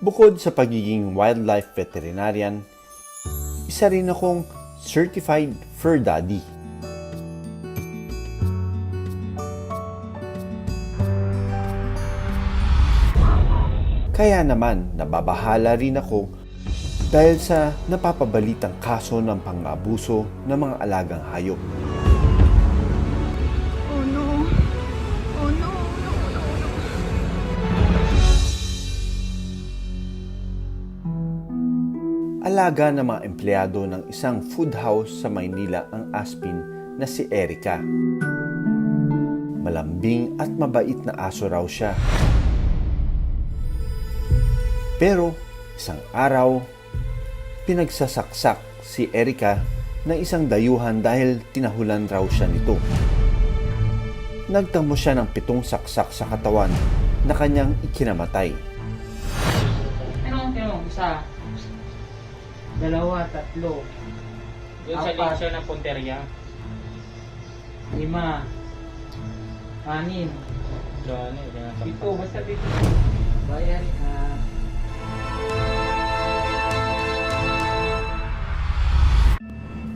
Bukod sa pagiging wildlife veterinarian, isa rin akong certified fur daddy. Kaya naman nababahala rin ako dahil sa napapabalitang kaso ng pang-abuso ng mga alagang hayop. Oh no. Oh no, no, no, no. Alaga ng mga empleyado ng isang food house sa Maynila ang aspin na si Erica. Malambing at mabait na aso raw siya. Pero isang araw, pinagsasaksak si Erica ng isang dayuhan dahil tinahulan raw siya nito. Nagtamo siya ng 7 saksak sa katawan na kanyang ikinamatay. Ano? Isa. 2, 3. Doon sa lechon ng punterya. 5. 6. Doon, Dito, basta dito. Bayan ka.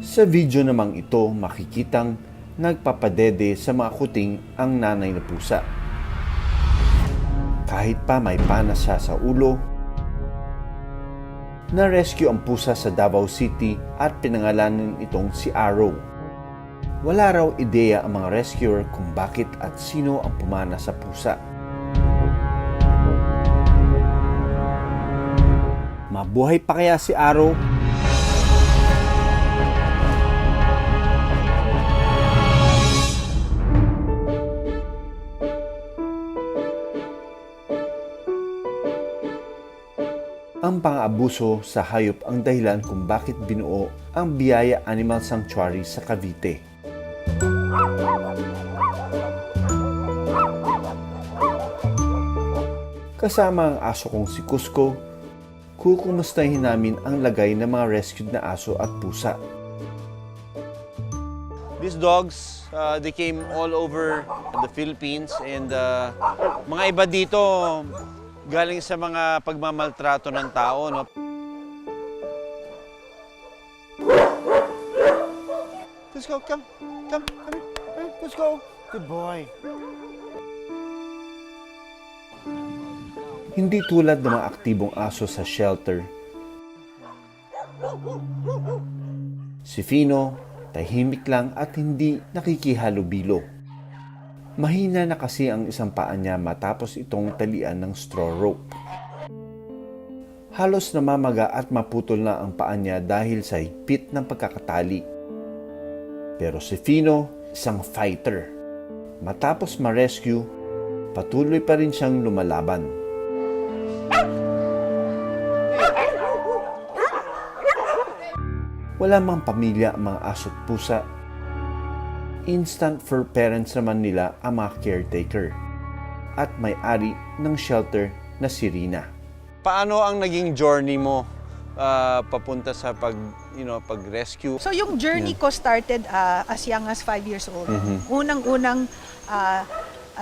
Sa video namang ito, makikitang nagpapadede sa mga kuting ang nanay na pusa. Kahit pa may panas siya sa ulo, na-rescue ang pusa sa Davao City at pinangalanan itong si Arrow. Wala raw ideya ang mga rescuer kung bakit at sino ang pumana sa pusa. Mabuhay pa kaya si Arrow? Ang pang-abuso sa hayop ang dahilan kung bakit binuo ang Biyaya Animal Sanctuary sa Cavite. Kasama ang aso kong si Cusco, kukumustahin namin ang lagay ng mga rescued na aso at pusa. These dogs, they came all over the Philippines and mga iba dito galing sa mga pagmamaltrato ng tao, no? Cusco, come here, Cusco. Good boy. Hindi tulad ng mga aktibong aso sa shelter. Si Fino, tahimik lang at hindi nakikihalubilo. Mahina na kasi ang isang paa niya matapos itong talian ng straw rope. Halos namamaga at maputol na ang paa niya dahil sa higpit ng pagkakatali. Pero si Fino, isang fighter. Matapos ma-rescue, patuloy pa rin siyang lumalaban. Wala mang pamilya ang mga aso't pusa. Instant fur parents naman nila ang mga caretaker at may-ari ng shelter na si Rina. Paano ang naging journey mo papunta sa pag-rescue? So yung journey ko started as young as 5 years old. Unang-unang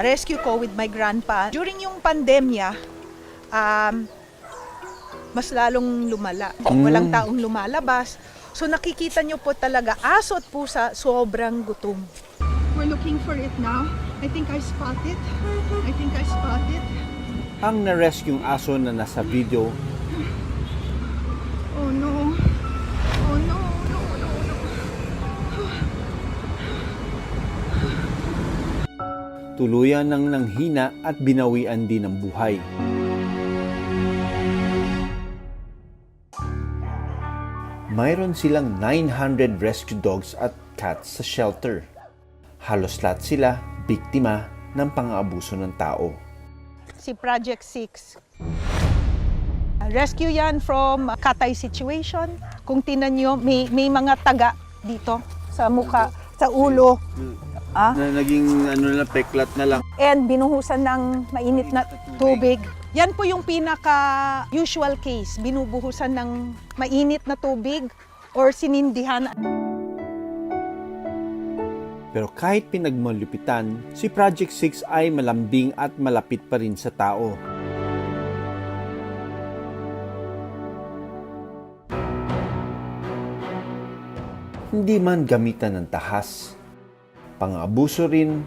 rescue ko with my grandpa. During yung pandemya, mas lalong lumala. Walang taong lumalabas. So nakikita nyo po talaga, aso at pusa, sobrang gutom. We're looking for it now. I think I spot it. Ang na-rescue aso na nasa video, Oh no. Oh no, no, no, no. tuluyan ng nanghina at binawian din ng buhay. Mayroon silang 900 rescue dogs at cats sa shelter. Halos lahat sila biktima ng pang-aabuso ng tao. Si Project 6. Rescue yan from katay situation. Kung tinan nyo, may mga taga dito sa mukha, sa ulo. Na naging peklat na lang. And binuhusan ng mainit na tubig. Yan po yung pinaka-usual case. Binubuhusan ng mainit na tubig or sinindihan. Pero kahit pinagmalupitan, si Project 6 ay malambing at malapit pa rin sa tao. hindi man gamitan ng tahas. Pang-abuso rin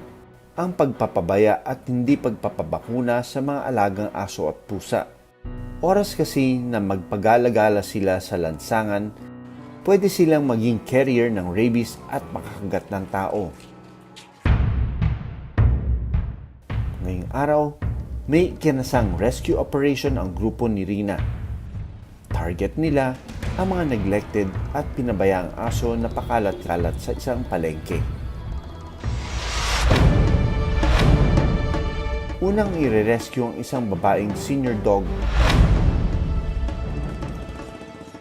ang pagpapabaya at hindi pagpapabakuna sa mga alagang aso at pusa. Oras kasi na magpagala-gala sila sa lansangan, pwede silang maging carrier ng rabies at makakagat ng tao. Ngayong araw, may kinasang rescue operation ang grupo ni Rina. Target nila ang mga neglected at pinabayaang aso na pakalat-kalat sa isang palengke. Unang i-rescue ang isang babaeng senior dog.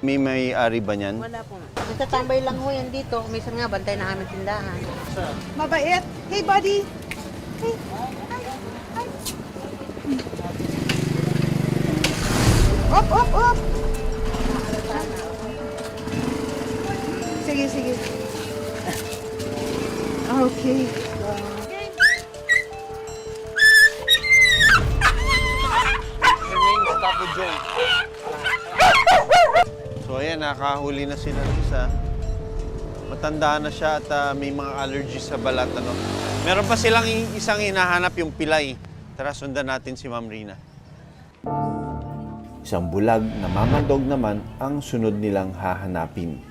May may-ari ba niyan? Wala po. Nagtatambay lang ho yan dito. Minsan nga, bantay na aming tindahan. Mabait. Hey, buddy. Hey. Up, up, up. Sige, sige. Okay. So ayan, nakahuli na sila isa. Matanda na siya at may mga allergies sa balat. Ano? Meron pa silang isang hinahanap, yung pilay. Tara, sundan natin si Ma'am Rina. Isang bulag na mamandog naman ang sunod nilang hahanapin.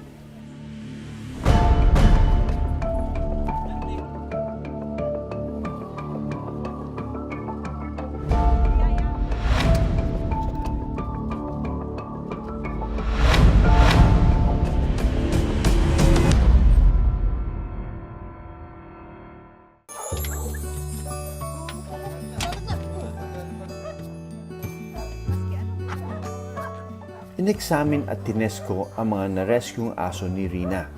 Ineksamin at tinesko ang mga na-rescueng aso ni Rina.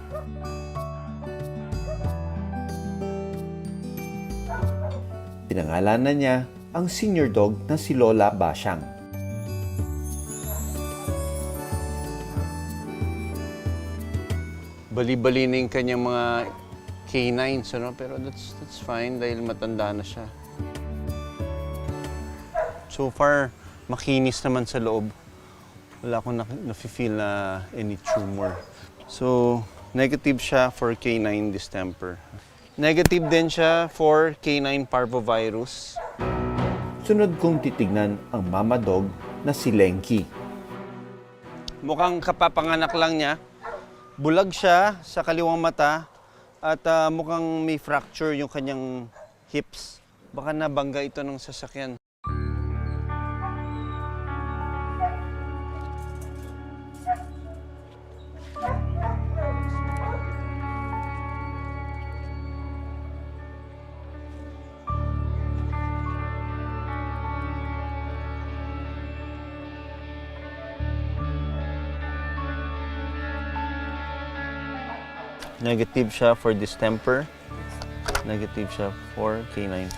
Pinangalanan niya ang senior dog na si Lola Basyang. Bali-bali na yung kanyang mga canines, ano? Pero that's fine dahil matanda na siya. So far, makinis naman sa loob. Wala akong nafe-feel na any tumor. So, negative siya for canine distemper. Negative din siya for canine parvovirus. Sunod kong titignan ang mama dog na si Lenky. Mukhang kapapanganak lang niya. Bulag siya sa kaliwang mata at mukhang may fracture yung kanyang hips. Baka nabangga ito ng sasakyan. Negative siya for distemper. Negative siya for canine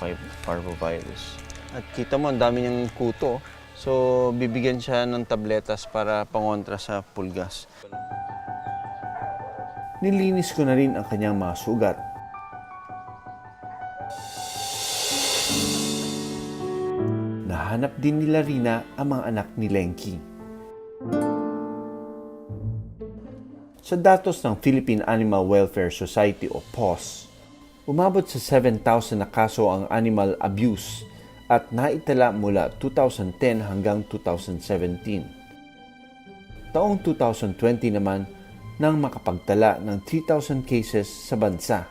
parvovirus. At kita mo, ang dami niyang kuto. So, bibigyan siya ng tabletas para pangontra sa pulgas. Nilinis ko na rin ang kanyang mga sugat. Nahanap din nila Rina ang mga anak ni Lenky. Sa datos ng Philippine Animal Welfare Society o PAWS, umabot sa 7,000 na kaso ang animal abuse at naitala mula 2010 hanggang 2017. Taong 2020 naman nang makapagtala ng 3,000 cases sa bansa.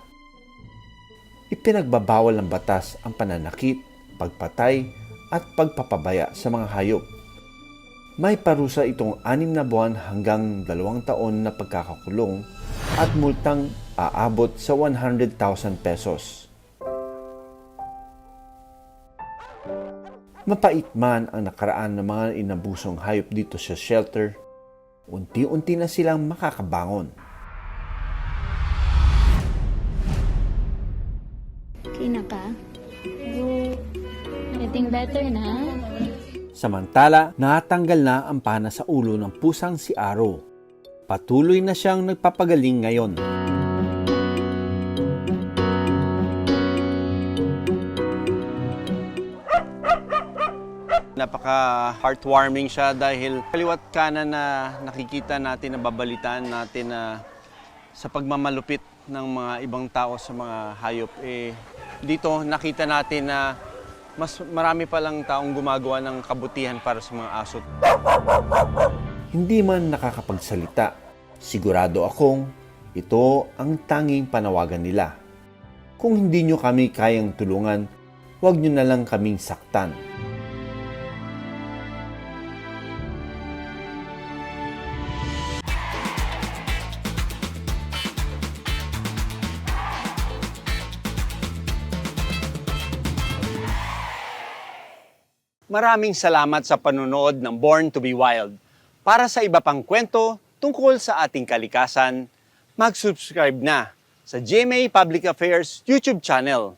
Ipinagbabawal ng batas ang pananakit, pagpatay at pagpapabaya sa mga hayop. May parusa itong 6 na buwan hanggang 2 taon na pagkakakulong at multang aabot sa 100,000 pesos. Mapait man ang nakaraan ng mga inabusong hayop dito sa shelter, unti-unti na silang makakabangon. Okay na ka? Getting better na? Samantala, natanggal na ang pana sa ulo ng pusang si Aro. Patuloy na siyang nagpapagaling ngayon. Napaka-heartwarming siya dahil kaliwat kanan na nakikita natin, nababalitaan natin na sa pagmamalupit ng mga ibang tao sa mga hayop, dito nakita natin na mas marami palang taong gumagawa ng kabutihan para sa mga aso. Hindi man nakakapagsalita, sigurado akong ito ang tanging panawagan nila. Kung hindi nyo kami kayang tulungan, huwag nyo na lang kaming saktan. Maraming salamat sa panonood ng Born to be Wild. Para sa iba pang kwento tungkol sa ating kalikasan, mag-subscribe na sa GMA Public Affairs YouTube channel.